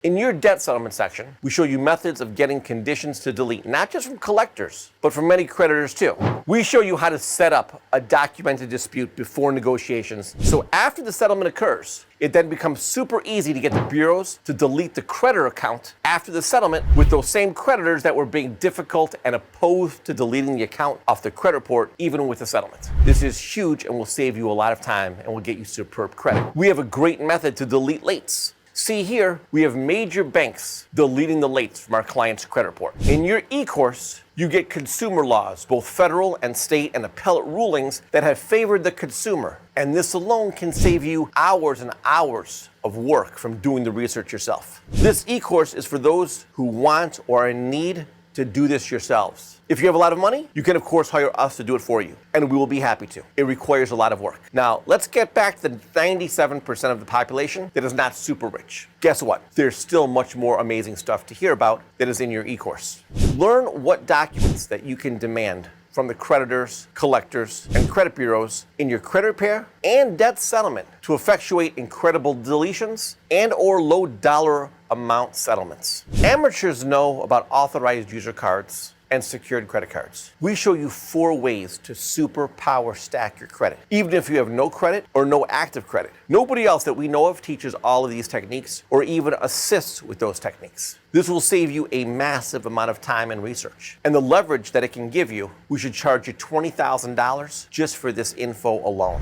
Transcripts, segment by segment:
In your debt settlement section, we show you methods of getting conditions to delete, not just from collectors, but from many creditors too. We show you how to set up a documented dispute before negotiations, so after the settlement occurs, it then becomes super easy to get the bureaus to delete the creditor account after the settlement with those same creditors that were being difficult and opposed to deleting the account off the credit report, even with the settlement. This is huge and will save you a lot of time and will get you superb credit. We have a great method to delete lates. See here, we have major banks deleting the lates from our client's credit report. In your e-course, you get consumer laws, both federal and state and appellate rulings that have favored the consumer. And this alone can save you hours and hours of work from doing the research yourself. This e-course is for those who want or are in need to do this yourselves. If you have a lot of money, you can of course hire us to do it for you, and we will be happy to. It requires a lot of work. Now, let's get back to the 97% of the population that is not super rich. Guess what? There's still much more amazing stuff to hear about that is in your e-course. Learn what documents that you can demand from the creditors, collectors, and credit bureaus in your credit repair and debt settlement to effectuate incredible deletions and or low dollar amount settlements. Amateurs know about authorized user cards and secured credit cards. We show you 4 ways to super power stack your credit, even if you have no credit or no active credit. Nobody else that we know of teaches all of these techniques or even assists with those techniques. This will save you a massive amount of time and research. And the leverage that it can give you, we should charge you $20,000 just for this info alone.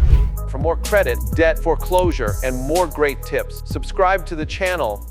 For more credit, debt, foreclosure, and more great tips, subscribe to the channel